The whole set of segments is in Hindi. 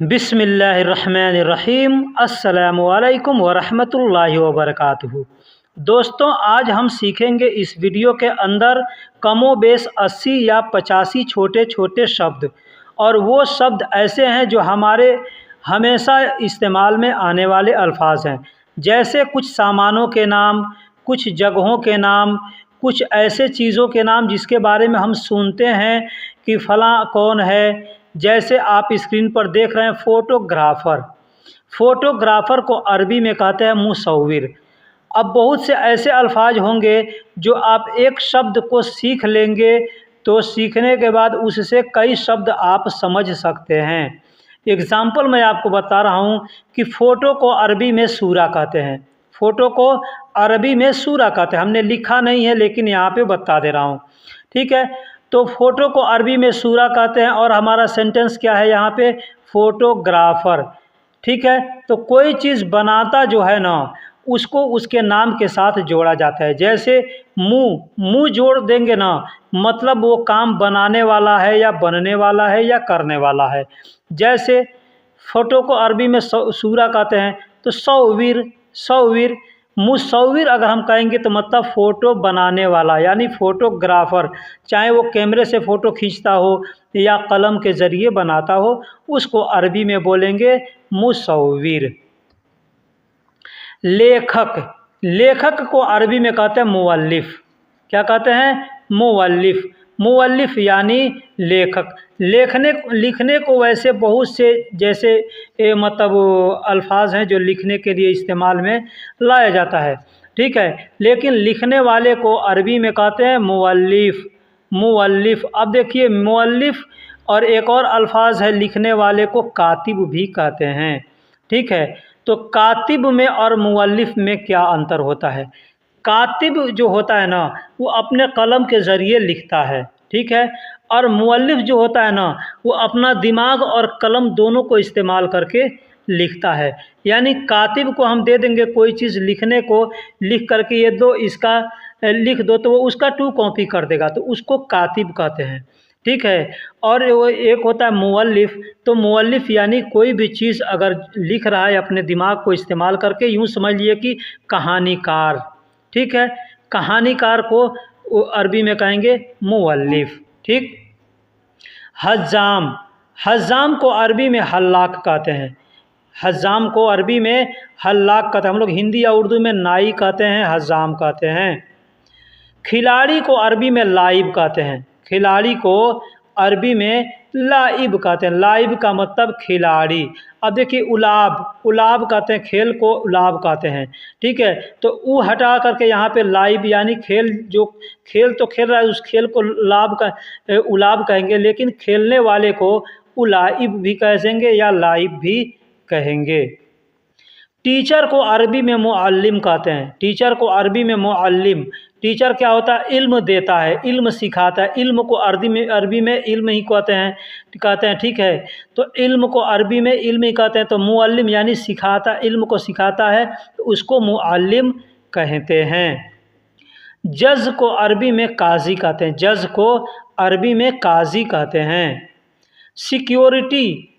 बिस्मिल्लाहिर्रहमानिर्रहीम। अस्सलामुअलैकुम वरहमतुल्लाहि वबरकातुहू। दोस्तों, आज हम सीखेंगे इस वीडियो के अंदर कमोबेश 80 या 85 छोटे छोटे शब्द, और वो शब्द ऐसे हैं जो हमारे हमेशा इस्तेमाल में आने वाले अल्फाज हैं। जैसे कुछ सामानों के नाम, कुछ जगहों के नाम, कुछ ऐसे चीज़ों के नाम जिसके बारे में हम सुनते हैं कि फ़लाँ कौन है। जैसे आप स्क्रीन पर देख रहे हैं फ़ोटोग्राफ़र। फ़ोटोग्राफ़र को अरबी में कहते हैं मुसव्विर। अब बहुत से ऐसे अल्फाज होंगे जो आप एक शब्द को सीख लेंगे तो सीखने के बाद उससे कई शब्द आप समझ सकते हैं। एग्ज़ाम्पल मैं आपको बता रहा हूँ कि फ़ोटो को अरबी में सूरा कहते हैं। फ़ोटो को अरबी में सूरा कहते हैं। हमने लिखा नहीं है लेकिन यहाँ पे बता दे रहा हूँ, ठीक है। तो फ़ोटो को अरबी में सूरा कहते हैं और हमारा सेंटेंस क्या है यहाँ पे, फ़ोटोग्राफ़र, ठीक है। तो कोई चीज़ बनाता जो है ना, उसको उसके नाम के साथ जोड़ा जाता है। जैसे मुँह जोड़ देंगे ना, मतलब वो काम बनाने वाला है या बनने वाला है या करने वाला है। जैसे फ़ोटो को अरबी में सूरा कहते हैं, तो सव्विर मुसव्विर अगर हम कहेंगे तो मतलब फ़ोटो बनाने वाला यानी फ़ोटोग्राफ़र। चाहे वो कैमरे से फ़ोटो खींचता हो या कलम के ज़रिए बनाता हो, उसको अरबी में बोलेंगे मुसव्विर। लेखक को अरबी में कहते हैं मुअल्लिफ़। क्या कहते हैं? मुअल्लिफ़ यानी लेखक। लिखने को वैसे बहुत से जैसे मतलब अल्फाज हैं जो लिखने के लिए इस्तेमाल में लाया जाता है, ठीक है। लेकिन लिखने वाले को अरबी में कहते हैं मुअल्लिफ़। अब देखिए, मुअल्लिफ़ और एक और अल्फाज है लिखने वाले को कातिब भी कहते हैं, ठीक है। तो कातिब में और मुअल्लिफ़ में क्या अंतर होता है? कातिब जो होता है ना, वो अपने कलम के ज़रिए लिखता है, ठीक है। और मुअल्लिफ़ जो होता है ना, वो अपना दिमाग और कलम दोनों को इस्तेमाल करके लिखता है। यानी कातिब को हम दे देंगे कोई चीज़ लिखने को, लिख करके ये दो, इसका लिख दो, तो वो उसका 2 कॉपी कर देगा, तो उसको कातिब कहते हैं, ठीक है। और वो एक होता है मुअल्लिफ़। तो मुअल्लिफ़ यानी कोई भी चीज़ अगर लिख रहा है अपने दिमाग को इस्तेमाल करके, यूँ समझ लिए कि कहानीकार, ठीक है। कहानीकार को वो अरबी में कहेंगे मुअल्लिफ़, ठीक। हज़्ज़ाम को अरबी में हल्लाक कहते हैं। हज़्ज़ाम को अरबी में हल्लाक कहते हैं। हम लोग हिंदी या उर्दू में नाई कहते हैं, हज़्ज़ाम कहते हैं। खिलाड़ी को अरबी में लाइब कहते हैं। खिलाड़ी को अरबी में लाइब कहते हैं। लाइब का मतलब खिलाड़ी। अब देखिए, उलाब कहते हैं, खेल को उलाब कहते हैं, ठीक है। तो ऊ हटा करके यहाँ पे लाइब यानी खेल, जो खेल तो खेल रहा है उस खेल को उलाब कहेंगे, लेकिन खेलने वाले को उलाइब भी कहेंगे या लाइब भी कहेंगे। टीचर को अरबी में मुअल्लिम कहते हैं। टीचर को अरबी में मुअल्लिम। टीचर क्या होता है? इल्म देता है, इल्म सिखाता है। इल्म को अरबी में इल्म ही कहते हैं, ठीक है। तो इल्म को अरबी में इल्म ही कहते हैं। तो मुअल्लिम यानी सिखाता, इल्म को सिखाता है, तो उसको मुअल्लिम कहते हैं। जज को अरबी में काजी कहते हैं। जज को अरबी में काजी कहते हैं।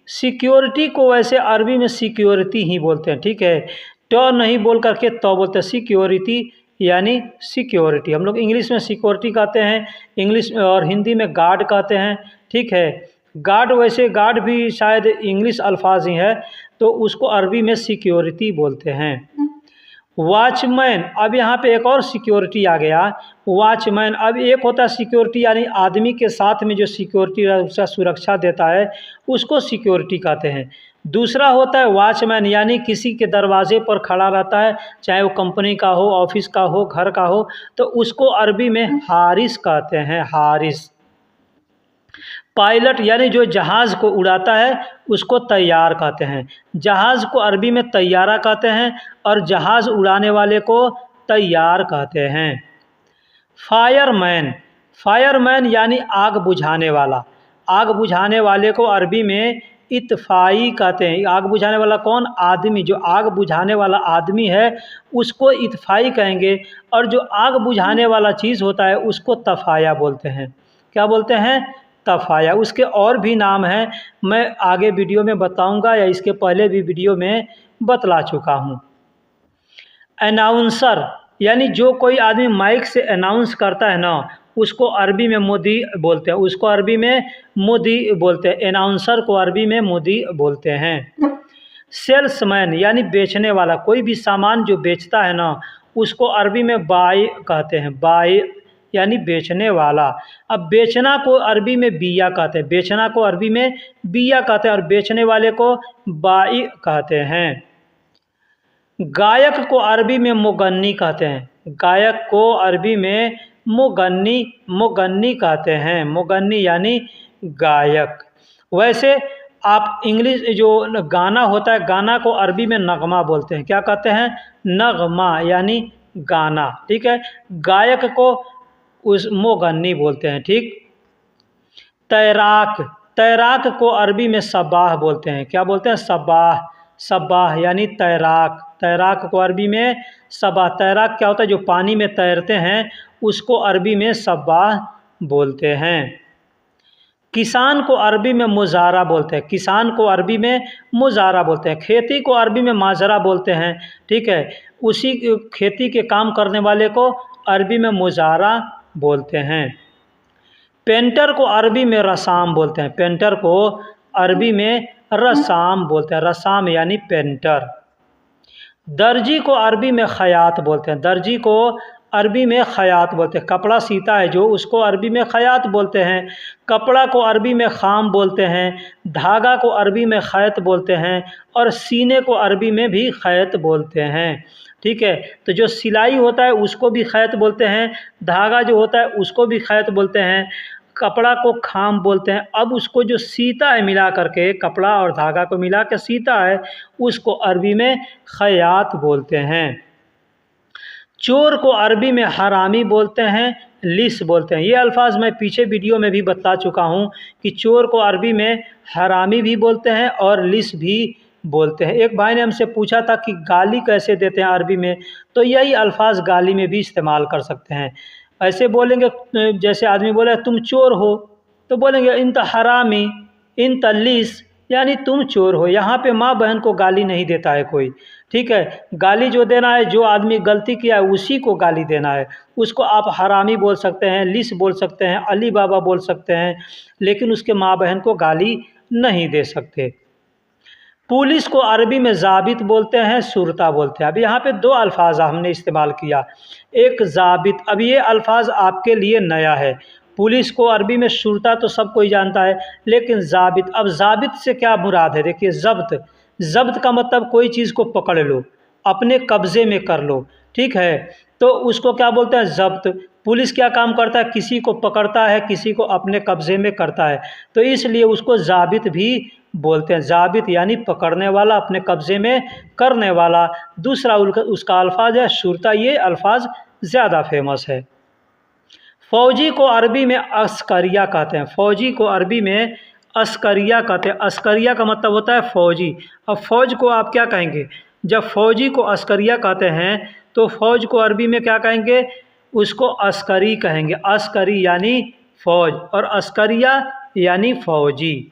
सिक्योरिटी को वैसे अरबी में सिक्योरिटी ही बोलते हैं, ठीक है। तो नहीं बोल करके तो बोलते हैं सिक्योरिटी यानी सिक्योरिटी। हम लोग इंग्लिश में सिक्योरिटी कहते हैं, इंग्लिश और हिंदी में गार्ड कहते हैं, ठीक है। गार्ड वैसे गार्ड भी शायद इंग्लिश अल्फाज ही है, तो उसको अरबी में सिक्योरिटी बोलते हैं। वॉचमैन, अब यहाँ पे एक और सिक्योरिटी आ गया, वॉचमैन। अब एक होता है सिक्योरिटी यानी आदमी के साथ में जो सिक्योरिटी उसका सुरक्षा देता है, उसको सिक्योरिटी कहते हैं। दूसरा होता है वॉचमैन यानी किसी के दरवाजे पर खड़ा रहता है, चाहे वो कंपनी का हो, ऑफिस का हो, घर का हो, तो उसको अरबी में हारिस कहते हैं, हारिस। पायलट यानी जो जहाज़ को उड़ाता है, उसको तैयार कहते हैं। जहाज़ को अरबी में तैयारा कहते हैं और जहाज़ उड़ाने वाले को तैयार कहते हैं। फायरमैन यानी आग बुझाने वाला। आग बुझाने वाले को अरबी में इत्फ़ाई कहते हैं। आग बुझाने वाला कौन? आदमी। जो आग बुझाने वाला आदमी है उसको इत्फ़ाई कहेंगे, और जो आग बुझाने वाला चीज़ होता है उसको तफ़ाया बोलते हैं। क्या बोलते हैं? तफ़ाया। उसके और भी नाम हैं, मैं आगे वीडियो में बताऊंगा या इसके पहले भी वीडियो में बतला चुका हूँ। अनाउंसर यानी जो कोई आदमी माइक से अनाउंस करता है ना, उसको अरबी में मुदी बोलते हैं, उसको अरबी में मुदी बोलते हैं। अनाउंसर को अरबी में मुदी बोलते हैं। सेल्समैन यानी बेचने वाला, कोई भी सामान जो बेचता है ना, उसको अरबी में बाई कहते हैं। बाई यानी बेचने वाला। अब बेचना को अरबी में बिया कहते हैं, बेचना को अरबी में बिया कहते हैं और बेचने वाले को बाई कहते हैं। गायक को अरबी में मुगन्नी कहते हैं, गायक को अरबी में मुगन्नी कहते हैं। मुगन्नी यानी गायक। वैसे आप इंग्लिश जो गाना होता है, गाना को अरबी में नगमा बोलते हैं। क्या कहते हैं? नगमा यानी गाना। ठीक है, गायक को उस मुगन्नी बोलते हैं। ठीक। तैराक, तैराक को अरबी में सब्बाह बोलते हैं। क्या बोलते हैं? सब्बाह। सब्बाह यानी तैराक, तैराक को अरबी में सब्बाह। तैराक क्या होता है? जो पानी में तैरते हैं, उसको अरबी में सब्बाह बोलते हैं। किसान को अरबी में मुजारा बोलते हैं, किसान को अरबी में मुजारा बोलते हैं। खेती को अरबी में माजरा बोलते हैं। ठीक है, उसी खेती के काम करने वाले को अरबी में मुजारा बोलते हैं। पेंटर को अरबी में रसाम बोलते हैं, पेंटर को अरबी में रसाम बोलते हैं। रसाम यानी पेंटर। दर्जी को अरबी में खयात बोलते हैं, दर्जी को अरबी में खयात बोलते हैं। कपड़ा सीता है जो, उसको अरबी में खयात बोलते हैं। कपड़ा को अरबी में खाम बोलते हैं। धागा को अरबी में खैत बोलते हैं और सीने को अरबी में भी खैत बोलते हैं। ठीक है, तो जो सिलाई होता है उसको भी खैत बोलते हैं, धागा जो होता है उसको भी खैत बोलते हैं, कपड़ा को खाम बोलते हैं। अब उसको जो सीता है मिला करके, कपड़ा और धागा को मिला के सीता है, उसको अरबी में खयात बोलते हैं। चोर को अरबी में हरामी बोलते हैं, लिस बोलते हैं। ये अल्फाज मैं पीछे वीडियो में भी बता चुका हूँ कि चोर को अरबी में हरामी भी बोलते हैं और लिस भी बोलते हैं। एक भाई ने हमसे पूछा था कि गाली कैसे देते हैं अरबी में, तो यही अल्फाज गाली में भी इस्तेमाल कर सकते हैं। ऐसे बोलेंगे, जैसे आदमी बोले तुम चोर हो, तो बोलेंगे इंत हरामी, इंत लिस, यानी तुम चोर हो। यहाँ पे माँ बहन को गाली नहीं देता है कोई। ठीक है, गाली जो देना है, जो आदमी गलती किया है उसी को गाली देना है। उसको आप हरामी बोल सकते हैं, लिस बोल सकते हैं, अली बाबा बोल सकते हैं, लेकिन उसके माँ बहन को गाली नहीं दे सकते। पुलिस को अरबी में ज़ाबित बोलते हैं, शुरता बोलते हैं। अब यहाँ पे दो अल्फाज हमने इस्तेमाल किया, एक ज़ाबित। अब ये अल्फाज आपके लिए नया है। पुलिस को अरबी में शुरता तो सब कोई जानता है, लेकिन ज़ाबित, अब ज़ाबित से क्या मुराद है? देखिए, ज़ब्त, ज़ब्त का मतलब कोई चीज़ को पकड़ लो, अपने कब्ज़े में कर लो। ठीक है, तो उसको क्या बोलते हैं? ज़ब्त। पुलिस क्या काम करता है? किसी को पकड़ता है, किसी को अपने कब्ज़े में करता है, तो इसलिए उसको ज़ाबित भी बोलते हैं। ज़ाबित यानी पकड़ने वाला, अपने कब्ज़े में करने वाला। दूसरा उसका अल्फाज है शुरता, ये अल्फाज ज़्यादा फेमस है। फ़ौजी को अरबी में अस्करिया कहते हैं, फ़ौजी को अरबी में अस्करिया कहते हैं। अस्करिया का मतलब होता है फ़ौजी। अब फ़ौज को आप क्या कहेंगे? जब फ़ौजी को अस्करिया कहते हैं तो फ़ौज को अरबी में क्या कहेंगे? उसको अस्करी कहेंगे। अस्करी यानी फ़ौज और अस्करिया यानी फ़ौजी।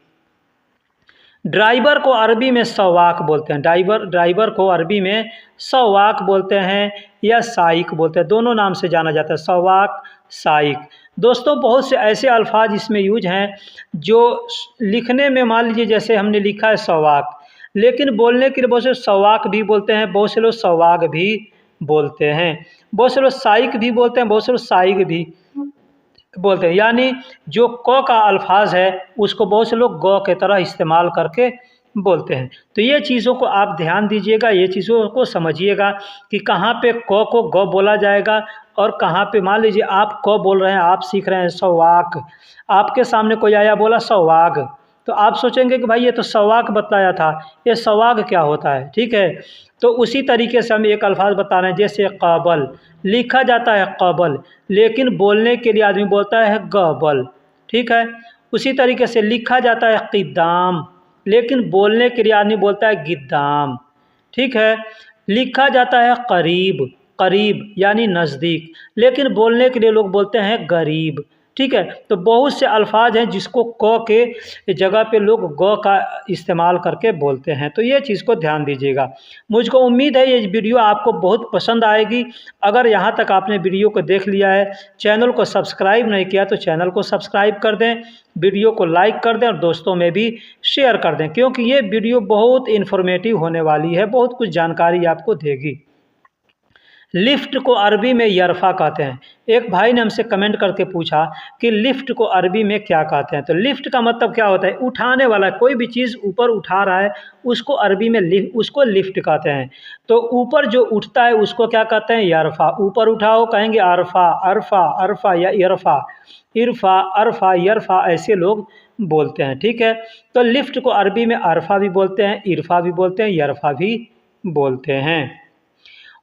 ड्राइवर को अरबी में सवाक बोलते हैं, ड्राइवर को अरबी में सवाक बोलते हैं या साइक बोलते हैं, दोनों नाम से जाना जाता है, सवाक, साइक। दोस्तों, बहुत से ऐसे अल्फाज इसमें यूज हैं जो लिखने में, मान लीजिए जैसे हमने लिखा है सवाक, लेकिन बोलने के लिए बहुत से सवाक भी बोलते हैं, बहुत से लोग सवाक भी बोलते हैं, बहुत से लोग साइक भी बोलते हैं, बहुत से लोग साइक भी बोलते हैं। यानी जो क का अल्फाज है उसको बहुत से लोग ग के तरह इस्तेमाल करके बोलते हैं। तो ये चीज़ों को आप ध्यान दीजिएगा, ये चीज़ों को समझिएगा कि कहाँ पे क को ग बोला जाएगा और कहाँ पे, मान लीजिए आप क बोल रहे हैं, आप सीख रहे हैं सवाक, आपके सामने कोई आया बोला सवाग, तो आप सोचेंगे कि भाई ये तो सवाक बताया था, ये सवाग क्या होता है? ठीक है, तो उसी तरीके से हम एक अल्फाज बता रहे हैं, जैसे क़बल, लिखा जाता है क़बल, लेकिन बोलने के लिए आदमी बोलता है गबल। ठीक है, उसी तरीके से लिखा जाता है क़िद्दाम, लेकिन बोलने के लिए आदमी बोलता है गिद्दाम। ठीक है, लिखा जाता है करीब, करीब यानी नज़दीक, लेकिन बोलने के लिए लोग बोलते हैं गरीब, ठीक है। तो बहुत से अल्फाज हैं जिसको क के जगह पे लोग ग का इस्तेमाल करके बोलते हैं, तो ये चीज़ को ध्यान दीजिएगा। मुझको उम्मीद है ये वीडियो आपको बहुत पसंद आएगी। अगर यहाँ तक आपने वीडियो को देख लिया है, चैनल को सब्सक्राइब नहीं किया तो चैनल को सब्सक्राइब कर दें, वीडियो को लाइक कर दें और दोस्तों में भी शेयर कर दें, क्योंकि ये वीडियो बहुत इन्फॉर्मेटिव होने वाली है, बहुत कुछ जानकारी आपको देगी। लिफ्ट को अरबी में यरफ़ा कहते हैं। एक भाई ने हमसे कमेंट करके पूछा कि लिफ्ट को अरबी में क्या कहते हैं। तो लिफ्ट का मतलब क्या होता है? उठाने वाला, कोई भी चीज़ ऊपर उठा रहा है उसको अरबी में उसको लिफ्ट कहते हैं। तो ऊपर जो उठता है उसको क्या कहते हैं? यरफ़ा। ऊपर उठाओ कहेंगे अरफ़ा, अरफ़ा, अरफ़ा या इरफ़ा, इरफ़ा, अरफ़ा, यरफ़ा, ऐसे लोग बोलते हैं, ठीक है। तो लिफ्ट को अरबी में अरफ़ा भी बोलते हैं, इरफ़ा भी बोलते हैं, यरफ़ा भी बोलते हैं।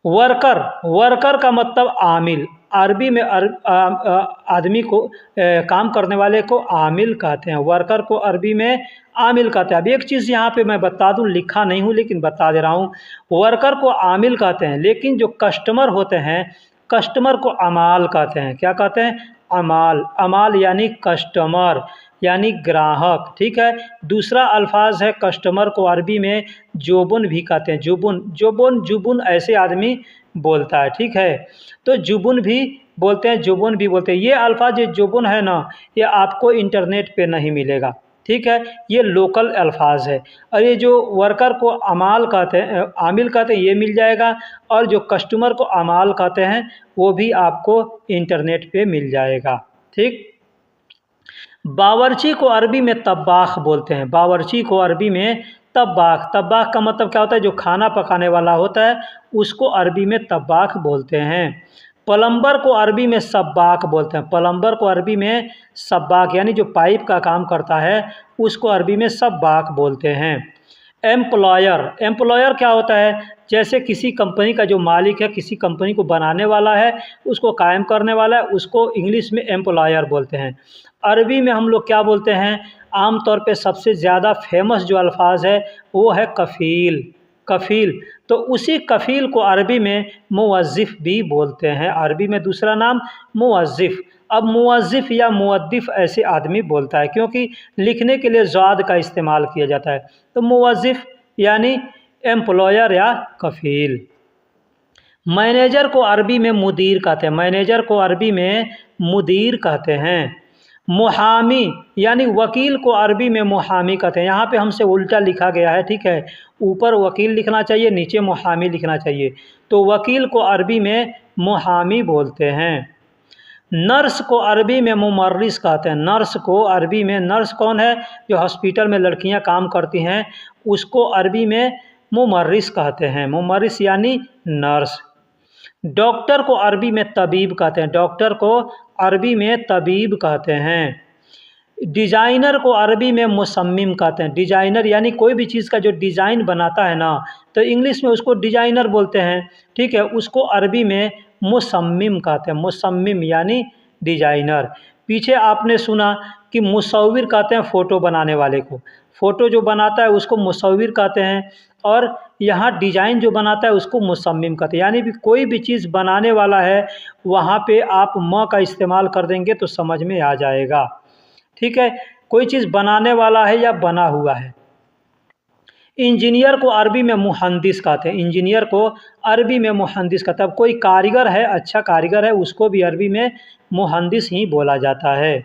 वर्कर, वर्कर का मतलब आमिल। अरबी में आदमी को काम करने वाले को आमिल कहते हैं। वर्कर को अरबी में आमिल कहते हैं। अब एक चीज़ यहाँ पे मैं बता दूँ, लिखा नहीं हूँ लेकिन बता दे रहा हूँ। वर्कर को आमिल कहते हैं, लेकिन जो कस्टमर होते हैं कस्टमर को अमाल कहते हैं। क्या कहते हैं? अमाल। अमाल यानी कस्टमर यानी ग्राहक, ठीक है। दूसरा अल्फाज है कस्टमर को अरबी में जोबुन भी कहते हैं। जुबुन, जुबुन, जुबुन ऐसे आदमी बोलता है, ठीक है। तो जुबुन भी बोलते हैं, जुबुन भी बोलते हैं। ये अल्फाज ये जुबुन है ना, ये आपको इंटरनेट पे नहीं मिलेगा, ठीक है। ये लोकल अल्फाज है। और ये जो वर्कर को अमाल कहते हैं, आमिल कहते हैं, ये मिल जाएगा। और जो कस्टमर को अमाल कहते हैं वो भी आपको इंटरनेट पे मिल जाएगा, ठीक। बावर्ची को अरबी में तब्बाख बोलते हैं। बावर्ची को अरबी में तब्बाख। तब्बाख का मतलब क्या होता है? जो खाना पकाने वाला होता है उसको अरबी में तब्बाख बोलते हैं। प्लम्बर को अरबी में सब्बाक बोलते हैं। प्लम्बर को अरबी में सब्बाक यानी जो पाइप का काम करता है उसको अरबी में सब्बाक बोलते हैं। एम्प्लॉयर, एम्प्लॉयर क्या होता है? जैसे किसी कंपनी का जो मालिक है, किसी कंपनी को बनाने वाला है, उसको कायम करने वाला है, उसको इंग्लिश में एम्प्लॉयर बोलते हैं। अरबी में हम लोग क्या बोलते हैं? आम तौर पे सबसे ज़्यादा फेमस जो अल्फाज है वो है कफ़ील। कफ़ील, तो उसी कफ़ील को अरबी में मुवज़्ज़िफ़ भी बोलते हैं। अरबी में दूसरा नाम मुवज़्ज़िफ़। अब मुवज़्ज़िफ़ या मुवद्दिफ़ ऐसे आदमी बोलता है, क्योंकि लिखने के लिए ज़ाद का इस्तेमाल किया जाता है। तो मुवज़्ज़िफ़ यानी एम्प्लॉयर या कफ़ील। मैनेजर को अरबी में मुदीर कहते हैं। मैनेजर को अरबी में मुदीर कहते हैं। मुहामी यानी वकील को अरबी में मुहामी कहते हैं। यहाँ पे हमसे उल्टा लिखा गया है, ठीक है। ऊपर वकील लिखना चाहिए, नीचे मुहामी लिखना चाहिए। तो वकील को अरबी में मुहामी बोलते हैं। नर्स को अरबी में मुमर्रिस कहते हैं। नर्स को अरबी में, नर्स कौन है? जो हॉस्पिटल में लड़कियां काम करती हैं उसको अरबी में मुमर्रिस कहते हैं। मुमर्रिस यानी नर्स। डॉक्टर को अरबी में तबीब कहते हैं। डॉक्टर को अरबी में तबीब कहते हैं। डिज़ाइनर को अरबी में मुसम्मिम कहते हैं। डिज़ाइनर यानी कोई भी चीज़ का जो डिज़ाइन बनाता है ना, तो इंग्लिश में उसको डिज़ाइनर बोलते हैं, ठीक है। उसको अरबी में मुसम्मिम कहते हैं। मुसम्मिम यानी डिज़ाइनर। पीछे आपने सुना कि मुसव्विर कहते हैं फ़ोटो बनाने वाले को। फ़ोटो जो बनाता है उसको मुसव्विर कहते हैं, और यहाँ डिज़ाइन जो बनाता है उसको मुसम्मिम कहते हैं। यानी भी कोई भी चीज़ बनाने वाला है वहाँ पे आप म का इस्तेमाल कर देंगे तो समझ में आ जाएगा, ठीक है। कोई चीज़ बनाने वाला है या बना हुआ है। इंजीनियर को अरबी में मुहंदिस कहते हैं। इंजीनियर को अरबी में मुहंदिस कहते हैं। अब कोई कारीगर है, अच्छा कारीगर है, उसको भी अरबी में मुहंदिस ही बोला जाता है।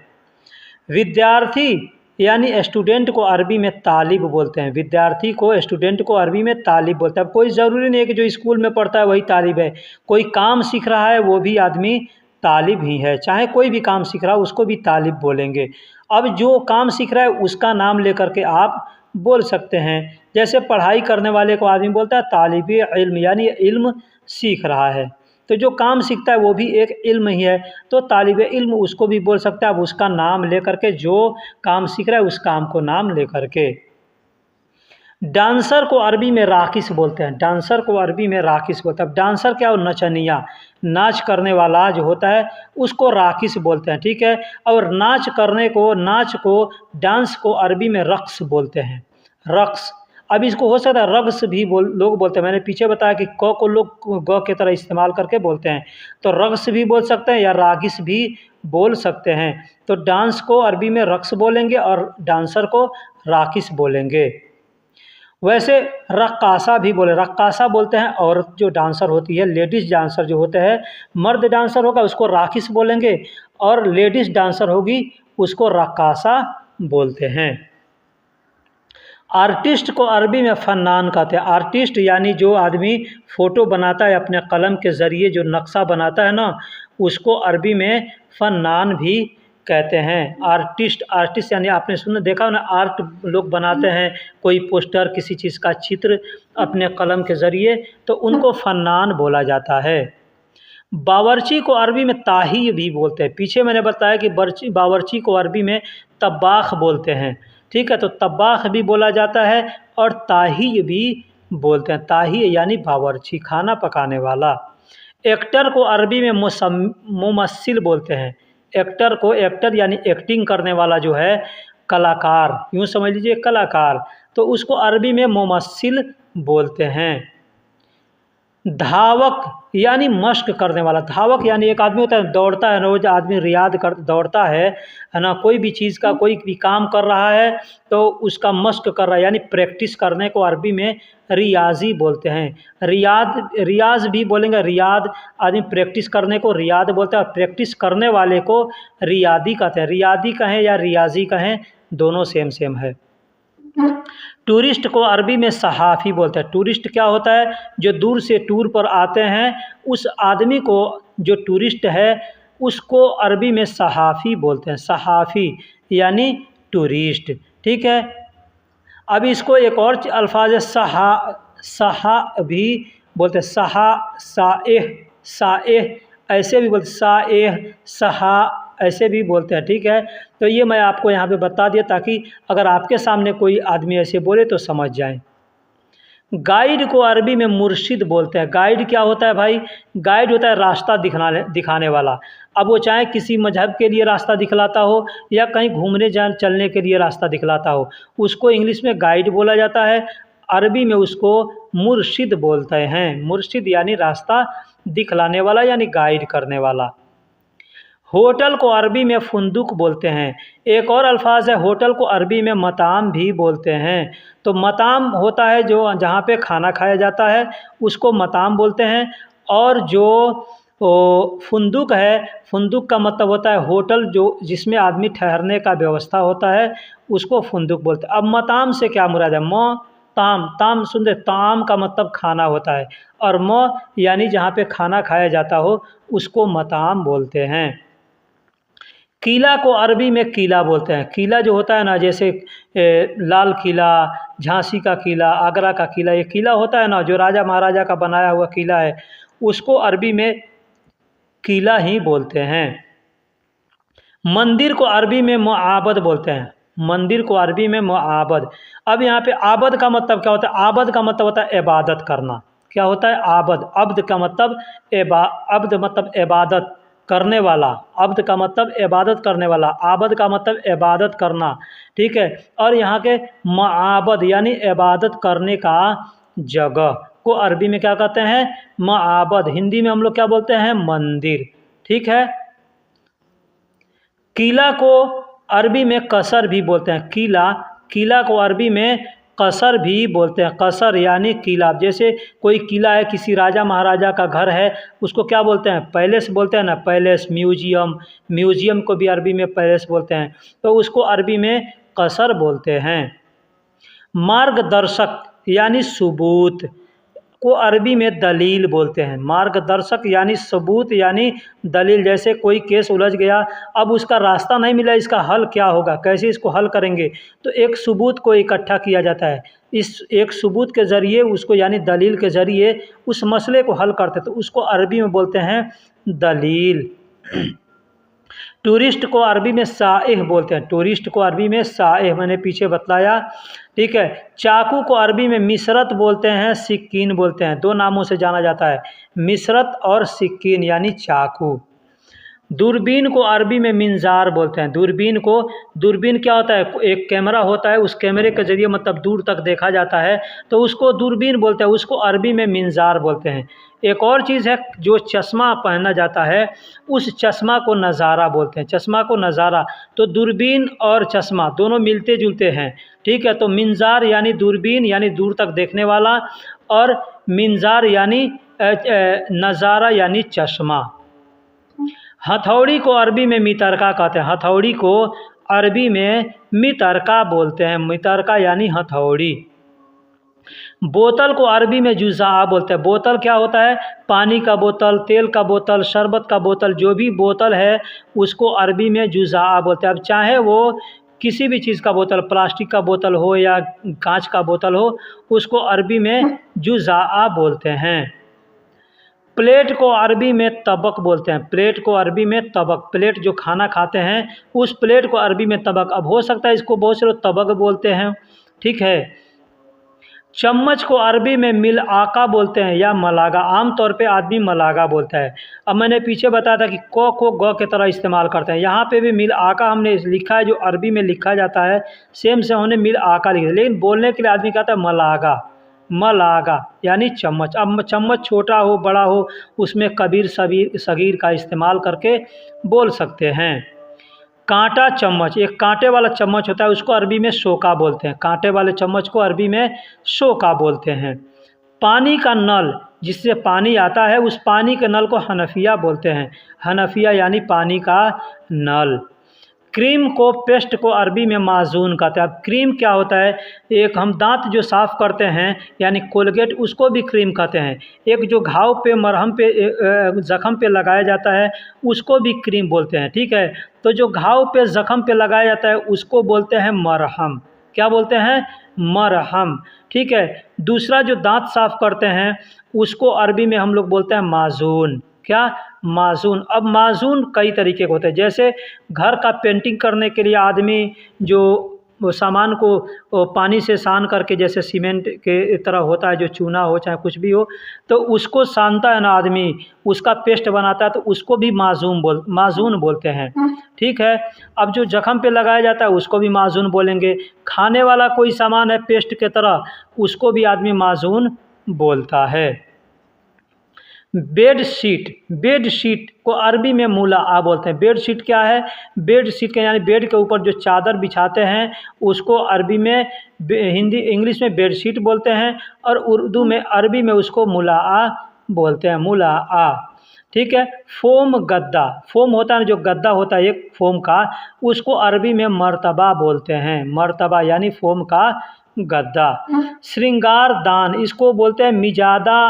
विद्यार्थी यानी स्टूडेंट को अरबी में तालिब बोलते हैं। विद्यार्थी को, स्टूडेंट को अरबी में तालिब बोलते हैं। अब कोई ज़रूरी नहीं है कि जो स्कूल में पढ़ता है वही तालिब है। कोई काम सीख रहा है वो भी आदमी तालिब ही है। चाहे कोई भी काम सीख रहा है उसको भी तालिब बोलेंगे। अब जो काम सीख रहा है उसका नाम लेकर के आप बोल सकते हैं। जैसे पढ़ाई करने वाले को आदमी बोलता है तालिबे इल्म, यानी इल्म सीख रहा है। तो जो काम सीखता है वो भी एक इल्म ही है, तो तालिबे इल्म उसको भी बोल सकता है। अब उसका नाम लेकर के, जो काम सीख रहा है उस काम को नाम लेकर के। डांसर को अरबी में राकिस बोलते हैं। डांसर को अरबी में राकिस बोलते हैं। अब डांसर क्या हो? नचनिया, नाच करने वाला जो होता है उसको राकिस बोलते हैं, ठीक है। और नाच को, डांस को अरबी में रक्स बोलते हैं। रक्स। अब इसको हो सकता है रग्स भी लोग बोलते हैं। मैंने पीछे बताया कि क को लोग ग की तरह इस्तेमाल करके बोलते हैं, तो रग्स भी बोल सकते हैं या रागिस भी बोल सकते हैं। तो डांस को अरबी में रक्स बोलेंगे और डांसर को राकिस बोलेंगे। वैसे रक्कासा भी रक्कासा बोलते हैं औरत जो डांसर होती है, लेडीज़ डांसर जो होते हैं। मर्द डांसर होगा उसको राकिस बोलेंगे और लेडीज़ डांसर होगी उसको रक्कासा बोलते हैं। आर्टिस्ट को अरबी में फ़न्नान कहते हैं। आर्टिस्ट यानी जो आदमी फ़ोटो बनाता है अपने कलम के ज़रिए, जो नक्शा बनाता है ना, उसको अरबी में फ़न्नान भी कहते हैं। आर्टिस्ट यानी आपने देखा ना, आर्ट लोग बनाते हैं, कोई पोस्टर किसी चीज़ का चित्र अपने कलम के ज़रिए, तो उनको फ़न्नान बोला जाता है। बावर्ची को अरबी में ताही भी बोलते हैं। पीछे मैंने बताया कि बावर्ची को अरबी में तब्बाख बोलते हैं, ठीक है। तो तब्बाख भी बोला जाता है और ताही भी बोलते हैं। ताही यानी बावर्ची, खाना पकाने वाला। एक्टर को अरबी में मुमस्सिल बोलते हैं। एक्टर यानी एक्टिंग करने वाला जो है, कलाकार, यूँ समझ लीजिए कलाकार, तो उसको अरबी में मुमस्सिल बोलते हैं। धावक यानी मश्क करने वाला। धावक यानी एक आदमी होता है दौड़ता है, रोज़ आदमी दौड़ता है ना, कोई भी चीज़ का कोई भी काम कर रहा है तो उसका मश्क कर रहा है, यानी प्रैक्टिस करने को अरबी में रियाजी बोलते हैं। रियाज भी बोलेंगे। रियाद आदमी प्रैक्टिस करने को रियाद बोलते हैं और प्रैक्टिस करने वाले को रियादी कहते हैं। रियादी कहें या रियाजी कहें, दोनों सेम है। टूरिस्ट को अरबी में सहाफ़ी बोलते हैं। टूरिस्ट क्या होता है? जो दूर से टूर पर आते हैं, उस आदमी को, जो टूरिस्ट है, उसको अरबी में सहाफ़ी बोलते हैं। सहाफ़ी यानी टूरिस्ट, ठीक है। अब इसको एक और अल्फाज है, सहा भी बोलते हैं। साएह ऐसे भी बोलते, साएह, सहा ऐसे भी बोलते हैं, ठीक है। तो ये मैं आपको यहाँ पे बता दिया ताकि अगर आपके सामने कोई आदमी ऐसे बोले तो समझ जाएं। गाइड को अरबी में मुर्शिद बोलते हैं। गाइड क्या होता है भाई? गाइड होता है रास्ता दिखाने वाला। अब वो चाहे किसी मजहब के लिए रास्ता दिखलाता हो या कहीं घूमने चलने के लिए रास्ता दिखलाता हो, उसको इंग्लिश में गाइड बोला जाता है, अरबी में उसको मुर्शिद बोलते हैं। मुर्शिद यानी रास्ता दिखलाने वाला यानी गाइड करने वाला। होटल को अरबी में फुंदुक बोलते हैं। एक और अल्फाज है, होटल को अरबी में मताम भी बोलते हैं। तो मताम होता है जो जहाँ पे खाना खाया जाता है, उसको मताम बोलते हैं। और जो फुंदुक है, फुंदुक का मतलब होता है होटल जो जिसमें आदमी ठहरने का व्यवस्था होता है, उसको फुंदुक बोलते हैं। अब मताम से क्या मुराद है? ताम सुन, ताम का मतलब खाना होता है, और यानी जहाँ पे खाना खाया जाता हो उसको मताम बोलते हैं। किला को अरबी में किला बोलते हैं। किला जो होता है ना, जैसे लाल किला, झांसी का किला, आगरा का किला, ये किला होता है ना जो राजा महाराजा का बनाया हुआ किला है, उसको अरबी में किला ही बोलते हैं। मंदिर को अरबी में मुआबद बोलते हैं। मंदिर को अरबी में मुआबद। अब यहाँ पे आबद का मतलब क्या होता है? आबद का मतलब होता है इबादत करना। क्या होता है? आबद। अब्द का मतलब अब्द मतलब इबादत करने वाला। अब्द का मतलब इबादत करने वाला, आबद का मतलब इबादत करना, ठीक है। और यहाँ के माबद यानी इबादत करने का जगह को अरबी में क्या कहते हैं? माबद। हिंदी में हम लोग क्या बोलते हैं? मंदिर, ठीक है। किला को अरबी में कसर भी बोलते हैं। किला को अरबी में कसर भी बोलते हैं। कसर यानी किला। जैसे कोई किला है, किसी राजा महाराजा का घर है, उसको क्या बोलते हैं? पैलेस बोलते हैं ना, पैलेस। म्यूजियम को भी अरबी में पैलेस बोलते हैं, तो उसको अरबी में कसर बोलते हैं। मार्गदर्शक यानी सबूत को अरबी में दलील बोलते हैं। मार्गदर्शक यानी सबूत यानी दलील। जैसे कोई केस उलझ गया, अब उसका रास्ता नहीं मिला, इसका हल क्या होगा, कैसे इसको हल करेंगे, तो एक सबूत को इकट्ठा किया जाता है। इस एक सबूत के ज़रिए उसको यानी दलील के ज़रिए उस मसले को हल करते, तो उसको अरबी में बोलते हैं दलील। टूरिस्ट को अरबी में साइह बोलते हैं। टूरिस्ट को अरबी में साइह मैंने पीछे बतलाया, ठीक है। चाकू को अरबी में मिसरत बोलते हैं, सिक्कीन बोलते हैं। दो नामों से जाना जाता है, मिसरत और सिक्कीन यानी चाकू। दूरबीन को अरबी में मिंजार बोलते हैं। दूरबीन क्या होता है, एक कैमरा होता है, उस कैमरे के ज़रिए मतलब दूर तक देखा जाता है, तो उसको दूरबीन बोलते हैं, उसको अरबी में मिंजार बोलते हैं। एक और चीज़ है, जो चश्मा पहना जाता है उस चश्मा को नज़ारा बोलते हैं, चश्मा को नज़ारा। तो दूरबीन और चश्मा दोनों मिलते जुलते हैं, ठीक है। तो मिंजार यानी दूरबीन यानी दूर तक देखने वाला, और मिंजार यानी नज़ारा यानी चश्मा। हथौड़ी को अरबी में मितरका कहते हैं, हथौड़ी को अरबी में मितरका बोलते हैं, मितरका यानी हथौड़ी। बोतल को अरबी में जुज़ा बोलते हैं। बोतल क्या होता है, पानी का बोतल, तेल का बोतल, शरबत का बोतल, जो भी बोतल है उसको अरबी में जुज़ा बोलते हैं। अब चाहे वो किसी भी चीज़ का बोतल, प्लास्टिक का बोतल हो या कांच का बोतल हो, उसको अरबी में जुज़ा बोलते हैं। प्लेट को अरबी में तबक बोलते हैं, प्लेट को अरबी में तबक, प्लेट जो खाना खाते हैं उस प्लेट को अरबी में तबक। अब हो सकता है इसको बहुत से लोग तबक बोलते हैं, ठीक है। चम्मच को अरबी में मिल आका बोलते हैं या मलागा, आमतौर पे आदमी मलागा बोलता है। अब मैंने पीछे बताया था कि को ग के तरह इस्तेमाल करते हैं, यहाँ पे भी मिल आका हमने लिखा है, जो अरबी में लिखा जाता है सेम से हमने मिल आका लिखा, लेकिन बोलने के लिए आदमी कहता है मलागा, मलागा यानी चम्मच। अब चम्मच छोटा हो बड़ा हो उसमें कबीर सगीर का इस्तेमाल करके बोल सकते हैं। कांटा चम्मच, एक कांटे वाला चम्मच होता है उसको अरबी में शोका बोलते हैं, कांटे वाले चम्मच को अरबी में शोका बोलते हैं। पानी का नल, जिससे पानी आता है उस पानी के नल को हनफिया बोलते हैं, हनफिया यानी पानी का नल। क्रीम को पेस्ट को अरबी में माजून कहते हैं। अब क्रीम क्या होता है, एक हम दांत जो साफ़ करते हैं यानी कोलगेट, उसको भी क्रीम कहते हैं। एक जो घाव पे मरहम पे ज़ख़म पे लगाया जाता है उसको भी क्रीम बोलते हैं, ठीक है। तो जो घाव पे ज़ख़म पे लगाया जाता है उसको बोलते हैं मरहम, क्या बोलते हैं, मरहम, ठीक है। दूसरा जो दांत साफ़ करते हैं उसको अरबी में हम लोग बोलते हैं माजून, क्या, माजून। अब माजून कई तरीके के होते हैं, जैसे घर का पेंटिंग करने के लिए आदमी जो वो सामान को पानी से सान करके, जैसे सीमेंट के तरह होता है जो चूना हो चाहे कुछ भी हो, तो उसको सानता है ना आदमी, उसका पेस्ट बनाता है, तो उसको भी माजून बोलते हैं, ठीक है। अब जो जख्म पे लगाया जाता है उसको भी माजून बोलेंगे। खाने वाला कोई सामान है पेस्ट के तरह, उसको भी आदमी माजून बोलता है। बेड शीट को अरबी में मुला बोलते हैं। बेड शीट क्या है, बेड शीट के यानी बेड के ऊपर जो चादर बिछाते हैं उसको अरबी में, इंग्लिश में बेड शीट बोलते हैं, और उर्दू में अरबी में उसको मुला बोलते हैं, मुला, ठीक है। फोम गद्दा, फोम होता है जो गद्दा होता है एक फोम का, उसको अरबी में मर्तबा बोलते हैं, मर्तबा यानी फोम का गद्दा। श्रृंगार दान, इसको बोलते हैं मिजादा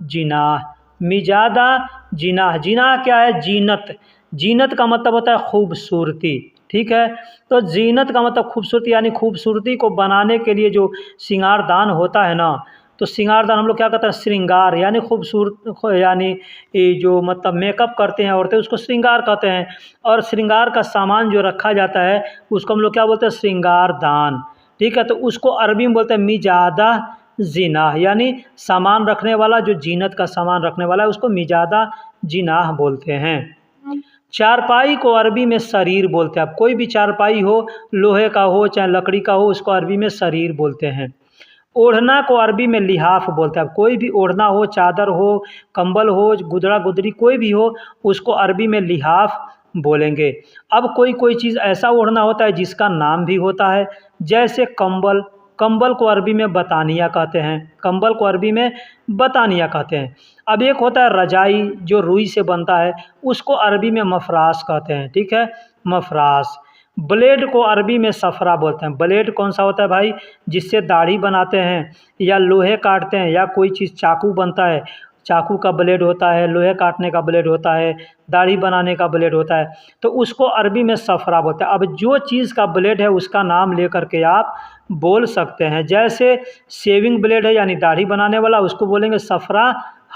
जिनाह, मिजादा जिनाह। जिनाह क्या है, जीनत, जीनत का मतलब होता है खूबसूरती, ठीक है। तो जीनत का मतलब खूबसूरती, यानी खूबसूरती को बनाने के लिए जो श्रृंगारदान होता है ना, तो श्रृंगारदान हम लोग क्या कहते हैं, श्रृंगार यानी खूबसूरत, यानी ये जो मतलब मेकअप करते हैं औरतें उसको श्रृंगार कहते हैं, और श्रृंगार का सामान जो रखा जाता है उसको हम लोग क्या बोलते हैं, श्रृंगारदान, ठीक है। तो उसको अरबी में बोलते हैं मिजादा जिनाह, यानी सामान रखने वाला, जो जीनत का सामान रखने वाला है उसको मिजादा जिनाह बोलते हैं। चारपाई को अरबी में सरीर बोलते हैं। अब कोई भी चारपाई हो, लोहे का हो चाहे लकड़ी का हो, उसको अरबी में सरीर बोलते हैं। ओढ़ना को अरबी में लिहाफ बोलते हैं। अब कोई भी ओढ़ना हो, चादर हो, कंबल हो, गुदड़ा गुदरी कोई भी हो, उसको अरबी में लिहाफ बोलेंगे। अब कोई कोई चीज़ ऐसा ओढ़ना होता है जिसका नाम भी होता है, जैसे कंबल, कंबल को अरबी में बतानिया कहते हैं, कंबल को अरबी में बतानिया कहते हैं। अब एक होता है रजाई जो रुई से बनता है, उसको अरबी में मफराश कहते हैं, ठीक है, मफराश। ब्लेड को अरबी में सफरा बोलते हैं। ब्लेड कौन सा होता है भाई, जिससे दाढ़ी बनाते हैं या लोहे काटते हैं, या कोई चीज़ चाकू बनता है, चाकू का ब्लेड होता है, लोहे काटने का ब्लेड होता है, दाढ़ी बनाने का ब्लेड होता है, तो उसको अरबी में सफरा बोलते हैं। अब जो चीज़ का ब्लेड है उसका नाम लेकर के आप बोल सकते हैं, जैसे शेविंग ब्लेड है यानी दाढ़ी बनाने वाला, उसको बोलेंगे सफरा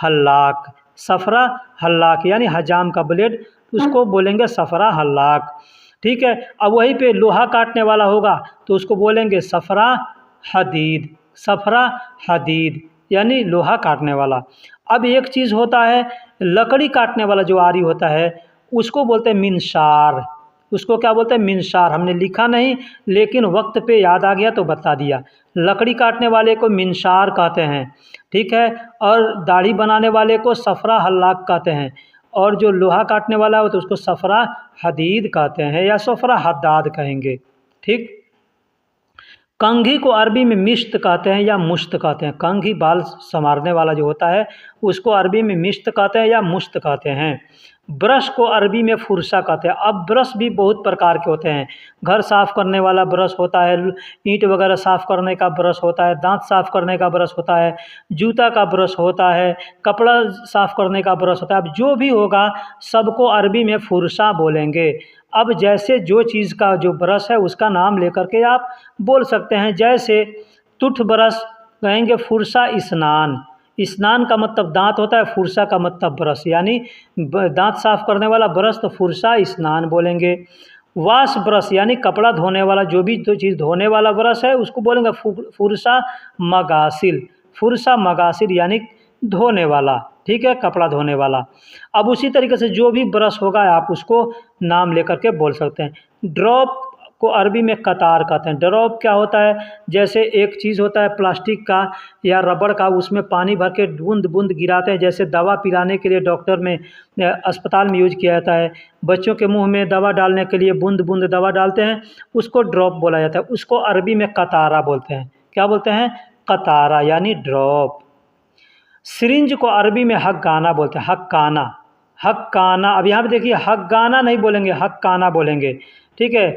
हल्लाक, सफरा हल्लाक, यानी हजाम का ब्लेड उसको बोलेंगे सफरा हल्लाक, ठीक है। अब वहीं पे लोहा काटने वाला होगा तो उसको बोलेंगे सफरा हदीद, सफरा हदीद यानी लोहा काटने वाला। अब एक चीज़ होता है लकड़ी काटने वाला जो आरी होता है, उसको बोलते हैं मिंशार। उसको क्या बोलते हैं? मिंशार। हमने लिखा नहीं लेकिन वक्त पे याद आ गया तो बता दिया। लकड़ी काटने वाले को मिंशार कहते हैं, ठीक है। और दाढ़ी बनाने वाले को सफरा हल्लाक कहते हैं, और जो लोहा काटने वाला हो तो उसको सफरा हदीद कहते हैं या सफरा हद्दाद कहेंगे, ठीक। कंघी को अरबी में मिश्त कहते हैं या मुश्त कहते हैं। कंघी बाल संवारने वाला जो होता है उसको अरबी में मिश्त कहते हैं या मुश्त कहते हैं। ब्रश को अरबी में फुरसा कहते हैं। अब ब्रश भी बहुत प्रकार के होते हैं। घर साफ़ करने वाला ब्रश होता है, ईंट वगैरह साफ़ करने का ब्रश होता है, दांत साफ़ करने का ब्रश होता है, जूता का ब्रश होता है, कपड़ा साफ़ करने का ब्रश होता है। अब जो भी होगा सबको अरबी में फुरसा बोलेंगे। अब जैसे जो चीज़ का जो ब्रश है उसका नाम लेकर के आप बोल सकते हैं। जैसे टूथ ब्रश कहेंगे फुरसा स्नान। स्नान का मतलब दांत होता है, फुरसा का मतलब ब्रश, यानी दांत साफ करने वाला ब्रश तो फुरसा स्नान बोलेंगे। वाश ब्रश यानी कपड़ा धोने वाला, जो भी जो चीज़ धोने वाला ब्रश है उसको बोलेंगे फुरसा मगासिल। फुरसा मगासिल यानी धोने वाला, ठीक है, कपड़ा धोने वाला। अब उसी तरीके से जो भी ब्रश होगा आप उसको नाम लेकर के बोल सकते हैं। ड्रॉप को अरबी में कतार कहते हैं। ड्रॉप क्या होता है? जैसे एक चीज़ होता है प्लास्टिक का या रबड़ का, उसमें पानी भर के बूंद बूंद गिराते हैं। जैसे दवा पिलाने के लिए डॉक्टर में अस्पताल में यूज किया जाता है। बच्चों के मुंह में दवा डालने के लिए बूंद बूंद दवा डालते हैं, उसको ड्रॉप बोला जाता है। उसको अरबी में कतारा बोलते हैं। क्या बोलते हैं? कतारा यानी ड्रॉप। सिरिंज को अरबी में हक्काना बोलते हैं। हक्काना, हक्काना। अब यहाँ पे देखिए हक्काना नहीं बोलेंगे, हक्काना बोलेंगे, ठीक है।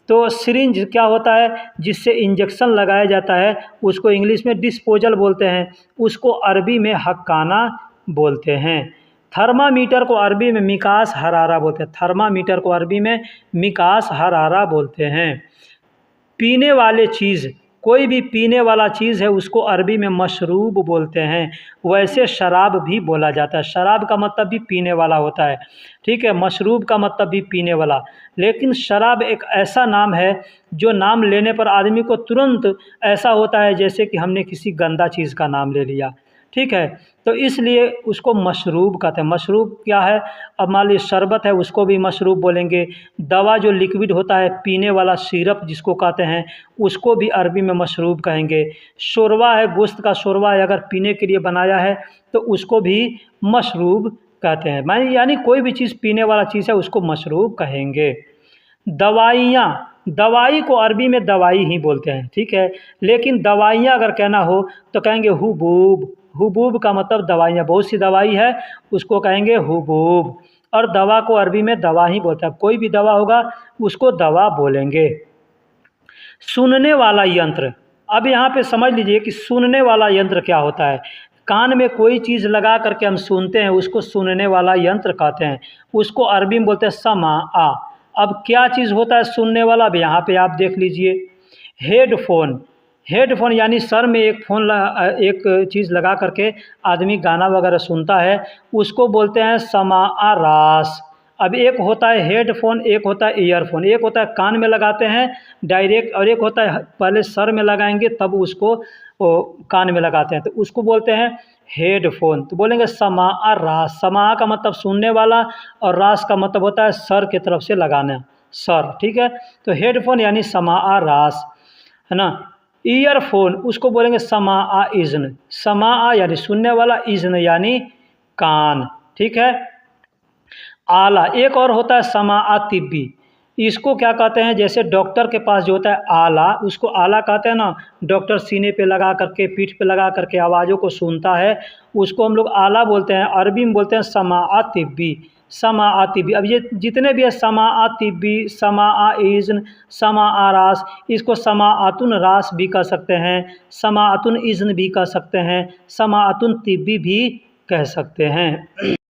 तो सिरिंज क्या होता है? जिससे इंजेक्शन लगाया जाता है उसको इंग्लिश में डिस्पोजल बोलते हैं, उसको अरबी में हक्काना बोलते हैं। थर्मामीटर को अरबी में मिकास हरारा बोलते हैं। थर्मामीटर को अरबी में मिकास हरारा बोलते हैं। पीने वाले चीज़, कोई भी पीने वाला चीज़ है उसको अरबी में मशरूब बोलते हैं। वैसे शराब भी बोला जाता है। शराब का मतलब भी पीने वाला होता है, ठीक है। मशरूब का मतलब भी पीने वाला। लेकिन शराब एक ऐसा नाम है जो नाम लेने पर आदमी को तुरंत ऐसा होता है जैसे कि हमने किसी गंदा चीज़ का नाम ले लिया, ठीक है। तो इसलिए उसको मशरूब कहते हैं। मशरूब क्या है? अब मान लीजिए शरबत है उसको भी मशरूब बोलेंगे। दवा जो लिक्विड होता है, पीने वाला सिरप जिसको कहते हैं, उसको भी अरबी में मशरूब कहेंगे। शोरबा है, गोश्त का शोरबा है, अगर पीने के लिए बनाया है तो उसको भी मशरूब कहते हैं। माने यानी कोई भी चीज़ पीने वाला चीज़ है उसको मशरूब कहेंगे। दवाइयाँ, दवाई को अरबी में दवाई ही बोलते हैं, ठीक है। लेकिन दवाइयाँ अगर कहना हो तो कहेंगे हुबूब। हुबूब का मतलब दवाइयाँ, बहुत सी दवाई है उसको कहेंगे हुबूब। और दवा को अरबी में दवा ही बोलते हैं। कोई भी दवा होगा उसको दवा बोलेंगे। सुनने वाला यंत्र, अब यहाँ पे समझ लीजिए कि सुनने वाला यंत्र क्या होता है। कान में कोई चीज़ लगा करके हम सुनते हैं उसको सुनने वाला यंत्र कहते हैं। उसको अरबी में बोलते हैं समा। अब क्या चीज़ होता है सुनने वाला? अब यहाँ पे आप देख लीजिए। हेडफोन, हेडफोन यानी सर में एक चीज़ लगा करके आदमी गाना वगैरह सुनता है, उसको बोलते हैं समा रास। अब एक होता है हेडफोन, एक होता है ईयरफोन। एक होता है कान में लगाते हैं डायरेक्ट, और एक होता है पहले सर में लगाएंगे तब उसको कान में लगाते हैं, तो उसको बोलते हैं हेडफोन। तो बोलेंगे समा रास। समा का मतलब सुनने वाला और रास का मतलब होता है सर की तरफ से लगाना, सर, ठीक है। तो हेडफोन यानी समा रास, है ना। ईयरफोन उसको बोलेंगे समा इज़्न। समा यानी सुनने वाला, इज़्न यानी कान, ठीक है। आला, एक और होता है समा तिब्बी। इसको क्या कहते हैं? जैसे डॉक्टर के पास जो होता है आला, उसको आला कहते हैं ना। डॉक्टर सीने पे लगा करके, पीठ पे लगा करके आवाज़ों को सुनता है, उसको हम लोग आला बोलते हैं। अरबी में बोलते हैं समा तिब्बी। समा तिब्बी। अब ये जितने भी है समा तिब्बी, समा इज़्न, समा रास, इसको समाअतुन रास भी कह सकते हैं, समाअतुन इज़्न भी कह सकते हैं, समाअतुन तिब्बी भी कह सकते हैं।